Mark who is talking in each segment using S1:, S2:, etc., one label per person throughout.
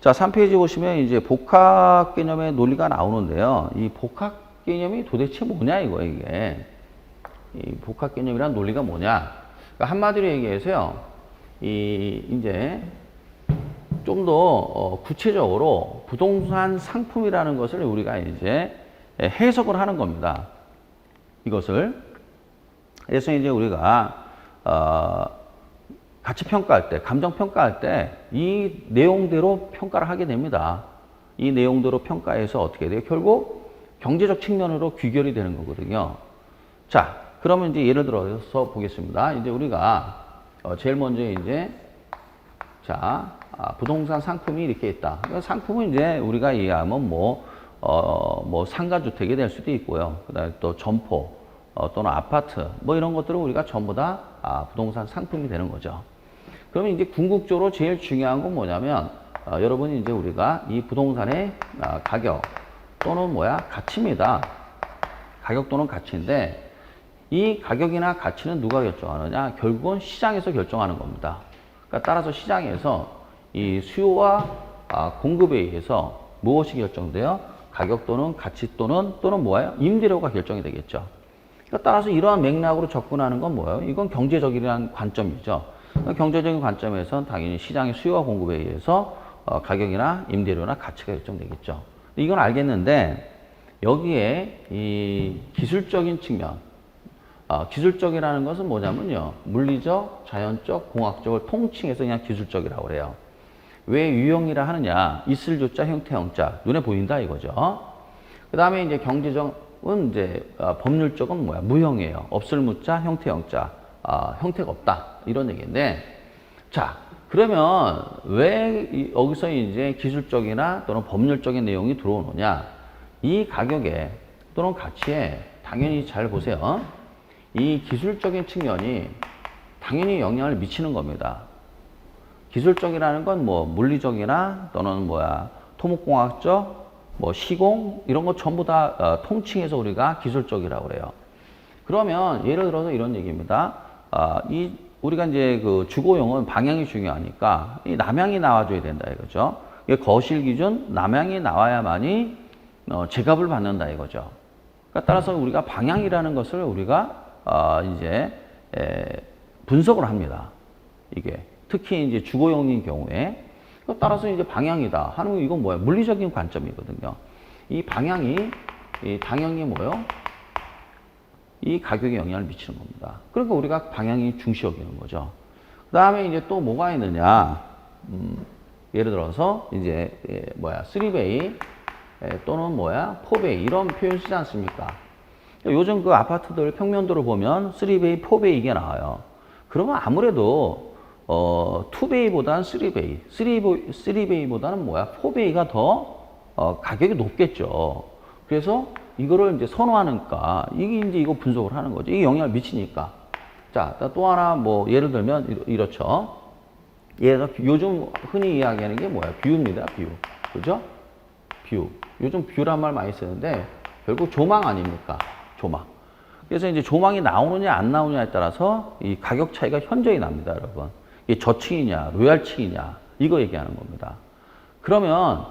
S1: 자, 3페이지 보시면 이제 복합 개념의 논리가 나오는데요. 이 복합 개념이 도대체 뭐냐, 이게. 이 복합 개념이란 논리가 뭐냐. 그러니까 한마디로 얘기해서요. 이제 좀 더 구체적으로 부동산 상품이라는 것을 우리가 이제 해석을 하는 겁니다. 이것을. 그래서 이제 우리가 가치 평가할 때, 감정 평가할 때 이 내용대로 평가를 하게 됩니다. 이 내용대로 평가해서 어떻게 돼요? 결국 경제적 측면으로 귀결이 되는 거거든요. 자, 그러면 이제 예를 들어서 보겠습니다. 이제 우리가 제일 먼저 이제 자, 부동산 상품이 이렇게 있다. 상품은 이제 우리가 이해하면 뭐 상가주택이 될 수도 있고요. 그다음에 또 점포 또는 아파트 뭐 이런 것들은 우리가 전부 다 부동산 상품이 되는 거죠. 그러면 이제 궁극적으로 제일 중요한 건 뭐냐면 여러분이 이제 우리가 이 부동산의 가격 또는 가치입니다. 가격 또는 가치인데 이 가격이나 가치는 누가 결정하느냐? 결국은 시장에서 결정하는 겁니다. 그러니까 따라서 시장에서 이 수요와 공급에 의해서 무엇이 결정돼요? 가격 또는 가치 또는 뭐예요? 임대료가 결정이 되겠죠. 그러니까 따라서 이러한 맥락으로 접근하는 건 뭐예요? 이건 경제적이라는 관점이죠. 경제적인 관점에서는 당연히 시장의 수요와 공급에 의해서 가격이나 임대료나 가치가 결정되겠죠. 이건 알겠는데 여기에 이 기술적인 측면, 기술적이라는 것은 뭐냐면요. 물리적, 자연적, 공학적을 통칭해서 그냥 기술적이라고 그래요. 왜 유형이라 하느냐? 있을 조자, 형태 형자. 눈에 보인다 이거죠. 그 다음에 이제 경제적은 이제 법률적은 무형이에요. 없을 무자, 형태 형자. 형태가 없다. 이런 얘기인데. 자, 그러면 왜 여기서 이제 기술적이나 또는 법률적인 내용이 들어오느냐? 이 가격에 또는 가치에 당연히 잘 보세요. 이 기술적인 측면이 당연히 영향을 미치는 겁니다. 기술적이라는 건 물리적이나 또는 토목공학적, 시공 이런 거 전부 다 통칭해서 우리가 기술적이라고 그래요. 그러면 예를 들어서 이런 얘기입니다. 우리가 이제 그 주거용은 방향이 중요하니까 이 남향이 나와줘야 된다 이거죠. 이게 거실 기준 남향이 나와야만이 제값을 받는다 이거죠. 그러니까 따라서 우리가 방향이라는 것을 우리가 이제 분석을 합니다. 이게 특히 이제 주거용인 경우에 따라서 이제 방향이다 하는 이건 물리적인 관점이거든요. 이 방향이 당연히 이 가격에 영향을 미치는 겁니다. 그러니까 우리가 방향이 중시 여기는 거죠. 그 다음에 이제 또 뭐가 있느냐? 예를 들어서 이제 3베이 또는 4베이 이런 표현 쓰지 않습니까? 요즘 그 아파트들 평면도를 보면 3베이, 4베이 이게 나와요. 그러면 아무래도 2베이보다는 3베이, 3베이보다는 4베이가 더 가격이 높겠죠. 그래서 이거를 이제 선호하니까 이게 이제 이거 분석을 하는 거죠. 이게 영향을 미치니까. 자, 또 하나 예를 들면 이렇죠. 예를 들어 요즘 흔히 이야기하는 게 뷰입니다. 뷰. 그죠? 뷰. 요즘 뷰란 말 많이 쓰는데 결국 조망 아닙니까? 조망. 그래서 이제 조망이 나오느냐 안 나오느냐에 따라서 이 가격 차이가 현저히 납니다, 여러분. 이게 저층이냐, 로얄층이냐 이거 얘기하는 겁니다. 그러면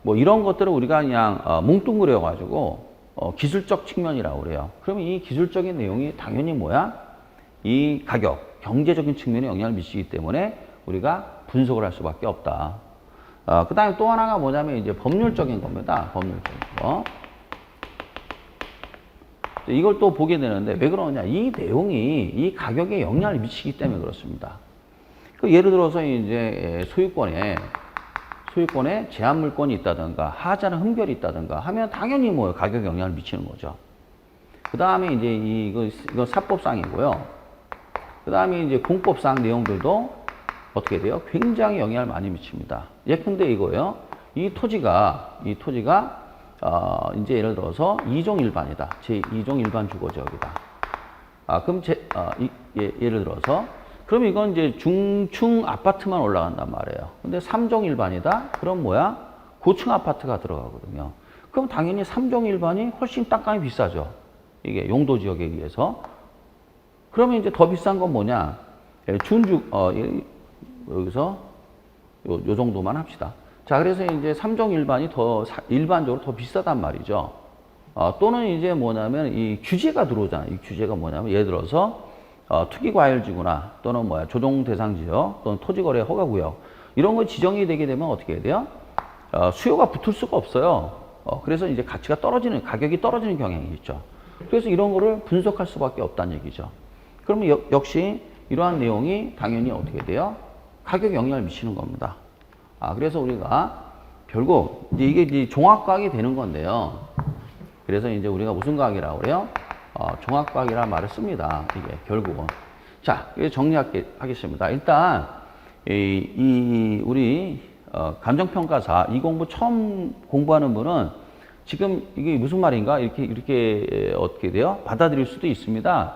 S1: 이런 것들을 우리가 그냥 뭉뚱그려 가지고 기술적 측면이라고 그래요. 그러면 이 기술적인 내용이 당연히 이 가격, 경제적인 측면에 영향을 미치기 때문에 우리가 분석을 할 수밖에 없다. 그 다음에 또 하나가 뭐냐면 이제 법률적인 겁니다. 법률적인 거. 이걸 또 보게 되는데 왜 그러냐? 이 내용이 이 가격에 영향을 미치기 때문에 그렇습니다. 예를 들어서 이제 소유권에 제한 물권이 있다든가 하자는 흠결이 있다든가 하면 당연히 가격에 영향을 미치는 거죠. 그 다음에 이제 이거 사법상이고요. 그 다음에 이제 공법상 내용들도 어떻게 돼요? 굉장히 영향을 많이 미칩니다. 예컨대 이거예요. 이 토지가 이제 예를 들어서 2종 일반이다. 제2종 일반 주거지역이다. 그럼 예를 들어서 그럼 이건 이제 중층 아파트만 올라간단 말이에요. 근데 3종 일반이다? 그럼 고층 아파트가 들어가거든요. 그럼 당연히 3종 일반이 훨씬 땅값이 비싸죠. 이게 용도 지역에 비해서. 그러면 이제 더 비싼 건 여기서 요 정도만 합시다. 자, 그래서 이제 3종 일반이 더 일반적으로 더 비싸단 말이죠. 또는 이제 뭐냐면 이 규제가 들어오잖아요. 이 규제가 뭐냐면 예를 들어서 투기과열지구나 또는 뭐야 조정대상지역 또는 토지거래 허가구역 이런 거 지정이 되게 되면 어떻게 해야 돼요? 수요가 붙을 수가 없어요. 그래서 이제 가치가 떨어지는 가격이 떨어지는 경향이 있죠. 그래서 이런 거를 분석할 수밖에 없다는 얘기죠. 그러면 역시 이러한 내용이 당연히 어떻게 돼요? 가격 영향을 미치는 겁니다. 그래서 우리가 결국 이게 이제 종합과학이 되는 건데요. 그래서 이제 우리가 무슨 과학이라고 그래요? 종합과학이라는 말을 씁니다. 이게 결국은. 자, 정리하겠습니다. 일단 우리 감정평가사 이 공부 처음 공부하는 분은 지금 이게 무슨 말인가 이렇게 어떻게 돼요? 받아들일 수도 있습니다.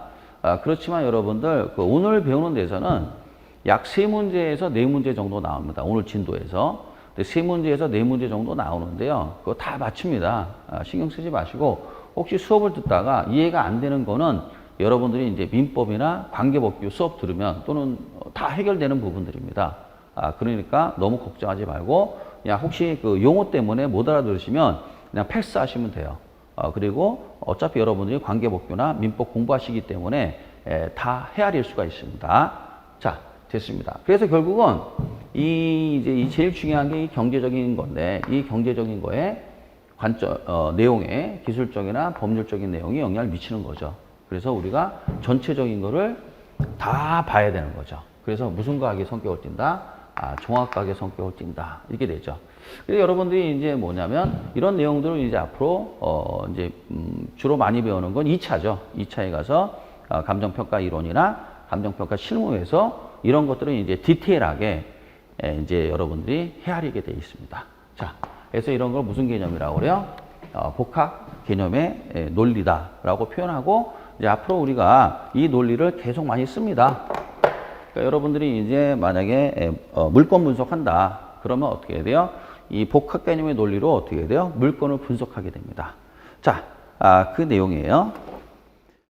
S1: 그렇지만 여러분들 그 오늘 배우는 데서는 약 3문제에서 4문제 정도 나옵니다. 오늘 진도에서. 3문제에서 4문제 정도 나오는데요. 그거 다 맞춥니다. 신경 쓰지 마시고 혹시 수업을 듣다가 이해가 안 되는 거는 여러분들이 이제 민법이나 관계법규 수업 들으면 또는 다 해결되는 부분들입니다. 그러니까 너무 걱정하지 말고 그냥 혹시 그 용어 때문에 못 알아들으시면 그냥 패스하시면 돼요. 그리고 어차피 여러분들이 관계법규나 민법 공부하시기 때문에 다 헤아릴 수가 있습니다. 자, 됐습니다. 그래서 결국은 이 제일 중요한 게 이 경제적인 건데 이 경제적인 거에 내용에 기술적이나 법률적인 내용이 영향을 미치는 거죠. 그래서 우리가 전체적인 거를 다 봐야 되는 거죠. 그래서 무슨 과학의 성격을 띈다? 종합과학의 성격을 띈다. 이렇게 되죠. 그래서 여러분들이 이제 뭐냐면 이런 내용들을 이제 앞으로 주로 많이 배우는 건 2차죠. 2차에 가서 감정평가 이론이나 감정평가 실무에서 이런 것들은 이제 디테일하게 이제 여러분들이 헤아리게 되어 있습니다. 자, 그래서 이런 걸 무슨 개념이라고 그래요? 복합 개념의 논리다라고 표현하고 이제 앞으로 우리가 이 논리를 계속 많이 씁니다. 그러니까 여러분들이 이제 만약에 물건 분석한다. 그러면 어떻게 해야 돼요? 이 복합 개념의 논리로 어떻게 해야 돼요? 물건을 분석하게 됩니다. 자, 그 내용이에요.